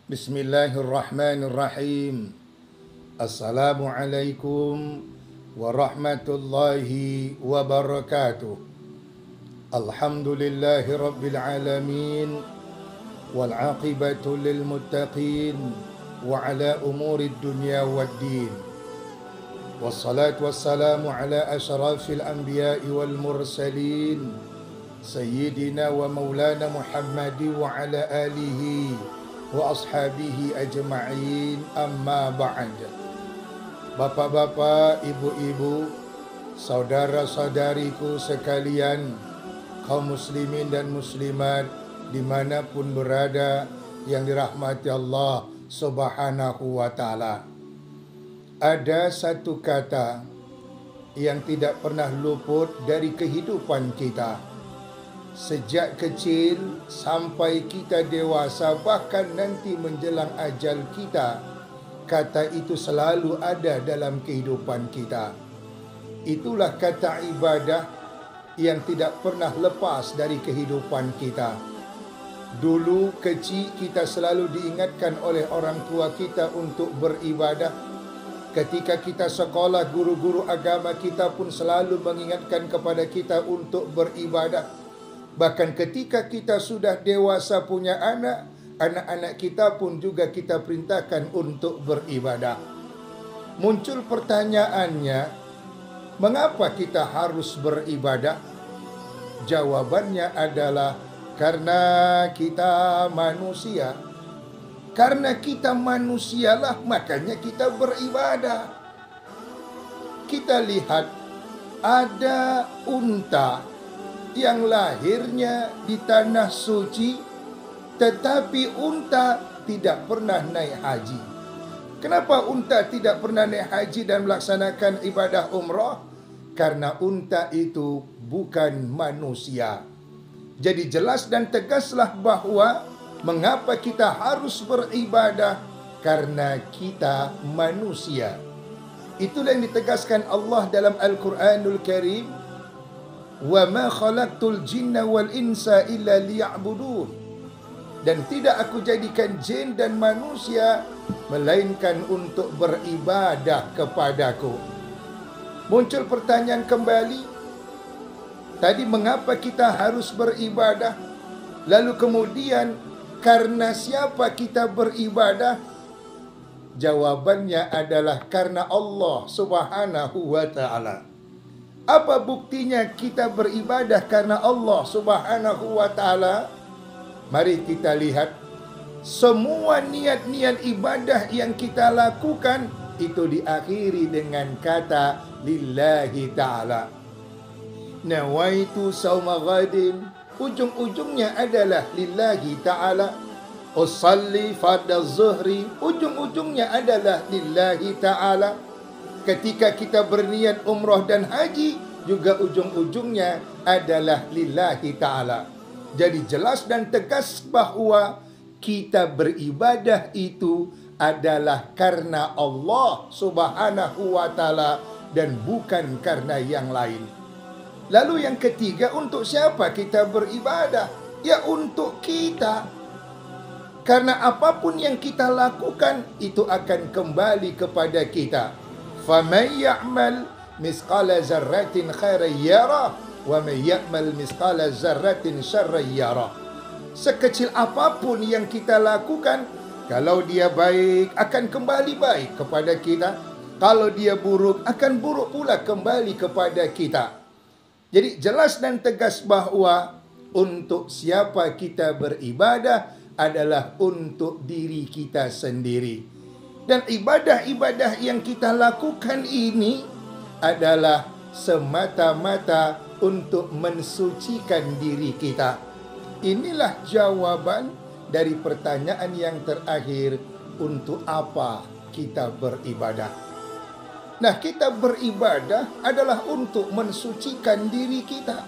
Bismillahirrahmanirrahim. Assalamualaikum warahmatullahi wabarakatuh. Alhamdulillahi rabbil alamin wal aqibatu lil muttaqin wa ala umuri dunya waddin. Wassalatu wassalamu ala asyrafil anbiya'i wal mursalin sayyidina wa maulana Muhammadi wa ala alihi wa ashabihi ajma'in, amma ba'd. Bapak-bapak, ibu-ibu, saudara-saudariku sekalian, kaum muslimin dan muslimat dimanapun berada yang dirahmati Allah Subhanahu wa ta'ala. Ada satu kata yang tidak pernah luput dari kehidupan kita. Sejak kecil sampai kita dewasa, bahkan nanti menjelang ajal kita, kata itu selalu ada dalam kehidupan kita. Itulah kata ibadah yang tidak pernah lepas dari kehidupan kita. Dulu kecil kita selalu diingatkan oleh orang tua kita untuk beribadah. Ketika kita sekolah, guru-guru agama kita pun selalu mengingatkan kepada kita untuk beribadah. Bahkan ketika kita sudah dewasa punya anak-anak kita pun juga kita perintahkan untuk beribadah. Muncul pertanyaannya, mengapa kita harus beribadah? Jawabannya adalah karena kita manusia. Karena kita manusialah makanya kita beribadah. Kita lihat ada unta yang lahirnya di tanah suci, tetapi unta tidak pernah naik haji. Kenapa unta tidak pernah naik haji dan melaksanakan ibadah umrah? Karena unta itu bukan manusia. Jadi jelas dan tegaslah bahwa mengapa kita harus beribadah, karena kita manusia. Itulah yang ditegaskan Allah dalam Al-Quranul Karim. Wa ma khalaqtul jinna wal insa illa liya'budun. Dan tidak aku jadikan jin dan manusia melainkan untuk beribadah kepadaku. Muncul pertanyaan kembali. Tadi mengapa kita harus beribadah? Lalu kemudian karena siapa kita beribadah? Jawabannya adalah karena Allah Subhanahu wa ta'ala. Apa buktinya kita beribadah karena Allah Subhanahu wa ta'ala? Mari kita lihat. Semua niat-niat ibadah yang kita lakukan itu diakhiri dengan kata lillahi ta'ala. Nawaitu sawma ghadin. Ujung-ujungnya adalah lillahi ta'ala. Usalli fardhu zuhri. Ujung-ujungnya adalah lillahi ta'ala. Ketika kita berniat umrah dan haji, juga ujung-ujungnya adalah lillahi ta'ala. Jadi jelas dan tegas bahwa kita beribadah itu adalah karena Allah Subhanahu wa ta'ala dan bukan karena yang lain. Lalu yang ketiga, untuk siapa kita beribadah? Ya untuk kita. Karena apapun yang kita lakukan itu akan kembali kepada kita. فَمَنْ يَعْمَلْ مِثْقَالَ ذَرَّةٍ خَيْرًا يَرَهُ وَمَنْ يَعْمَلْ مِثْقَالَ ذَرَّةٍ شَرًّا يَرَهُ. Sekecil apapun yang kita lakukan, kalau dia baik akan kembali baik kepada kita. Kalau dia buruk akan buruk pula kembali kepada kita. Jadi jelas dan tegas bahwa untuk siapa kita beribadah adalah untuk diri kita sendiri. Dan ibadah-ibadah yang kita lakukan ini adalah semata-mata untuk mensucikan diri kita. Inilah jawaban dari pertanyaan yang terakhir, untuk apa kita beribadah? Nah, kita beribadah adalah untuk mensucikan diri kita.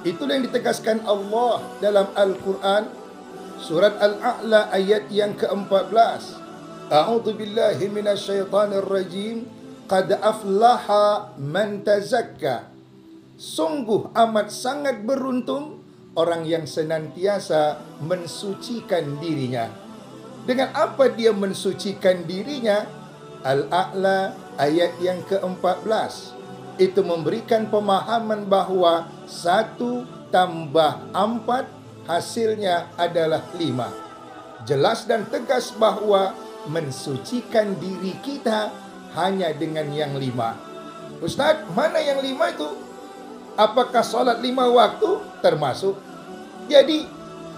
Itulah yang ditegaskan Allah dalam Al-Quran, surat Al-A'la ayat yang ke-14. A'udzu billahi minasyaitonir rajim. Qad aflaha man tazakka. Sungguh amat sangat beruntung orang yang senantiasa mensucikan dirinya. Dengan apa dia mensucikan dirinya? Al-A'la ayat yang ke-14. Itu memberikan pemahaman bahawa 1 tambah 4 hasilnya adalah 5. Jelas dan tegas bahawa mensucikan diri kita hanya dengan yang 5. Ustaz, mana yang 5 itu? Apakah solat 5 waktu? Termasuk. Jadi,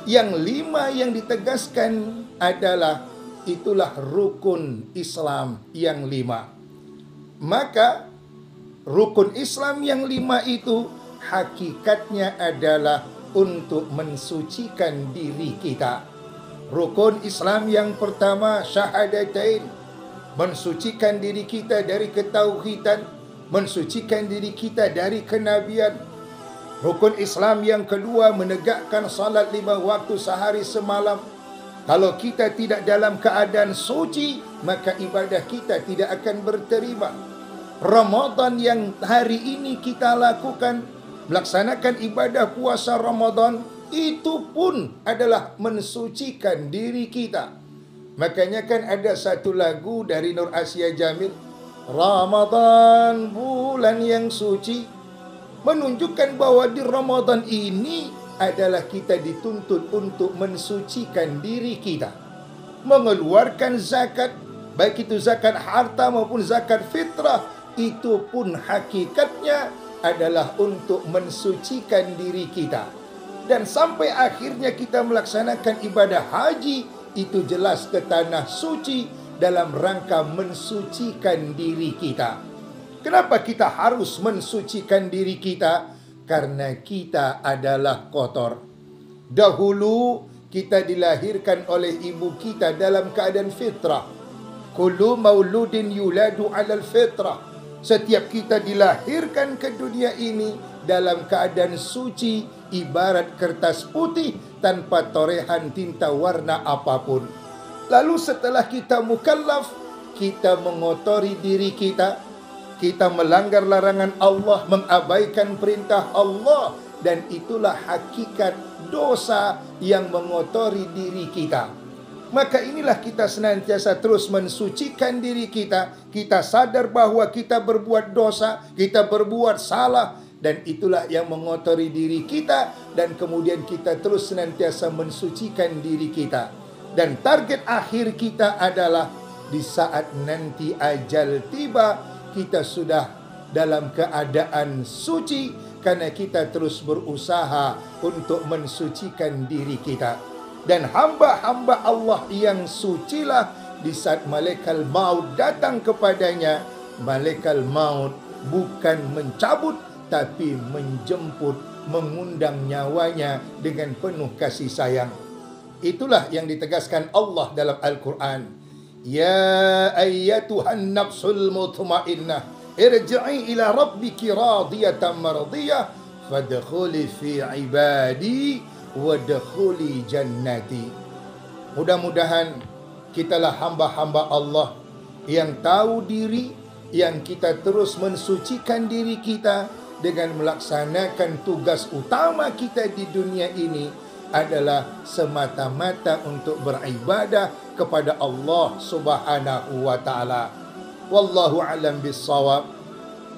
yang 5 yang ditegaskan adalah itulah rukun Islam yang 5. Maka rukun Islam yang 5 itu hakikatnya adalah untuk mensucikan diri kita. Rukun Islam yang pertama syahadatain, mensucikan diri kita dari ketauhidan, mensucikan diri kita dari kenabian. Rukun Islam yang kedua menegakkan salat 5 waktu sehari semalam. Kalau kita tidak dalam keadaan suci, maka ibadah kita tidak akan berterima. Ramadan yang hari ini kita lakukan, melaksanakan ibadah puasa Ramadan, itu pun adalah mensucikan diri kita. Makanya kan ada satu lagu dari Nur Asia Jamil, Ramadan bulan yang suci, menunjukkan bahwa di Ramadan ini adalah kita dituntut untuk mensucikan diri kita, mengeluarkan zakat, baik itu zakat harta maupun zakat fitrah, itu pun hakikatnya adalah untuk mensucikan diri kita. Dan sampai akhirnya kita melaksanakan ibadah haji, itu jelas ke tanah suci dalam rangka mensucikan diri kita. Kenapa kita harus mensucikan diri kita? Karena kita adalah kotor. Dahulu kita dilahirkan oleh ibu kita dalam keadaan fitrah. Kullu mauludin yuladu 'alal fitrah. Setiap kita dilahirkan ke dunia ini dalam keadaan suci, ibarat kertas putih tanpa torehan tinta warna apapun. Lalu setelah kita mukallaf, kita mengotori diri kita, kita melanggar larangan Allah, mengabaikan perintah Allah, dan itulah hakikat dosa yang mengotori diri kita. Maka inilah kita senantiasa terus mensucikan diri kita. Kita sadar bahawa kita berbuat dosa, kita berbuat salah, dan itulah yang mengotori diri kita. Dan kemudian kita terus senantiasa mensucikan diri kita. Dan target akhir kita adalah di saat nanti ajal tiba, kita sudah dalam keadaan suci, karena kita terus berusaha untuk mensucikan diri kita. Dan hamba-hamba Allah yang sucilah di saat malaikat maut datang kepadanya, malaikat maut bukan mencabut tapi menjemput, mengundang nyawanya dengan penuh kasih sayang. Itulah yang ditegaskan Allah dalam Al-Quran. Ya ayyatuhan nafsul mutmainnah, irji'i ila rabbiki radiyatan mardiyah, fadkhuli fi ibadi wadkhuli jannati. Mudah-mudahan kitalah hamba-hamba Allah yang tahu diri, yang kita terus mensucikan diri kita dengan melaksanakan tugas utama kita di dunia ini adalah semata-mata untuk beribadah kepada Allah Subhanahu wa taala. Wallahu a'lam bissawab.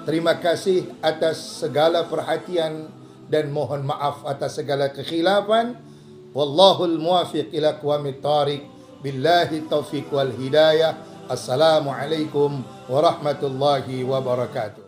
Terima kasih atas segala perhatian dan mohon maaf atas segala kekhilafan. Wallahul muwafiq ila aqwamit thariq. Billahi taufiq wal hidayah. Assalamualaikum warahmatullahi wabarakatuh.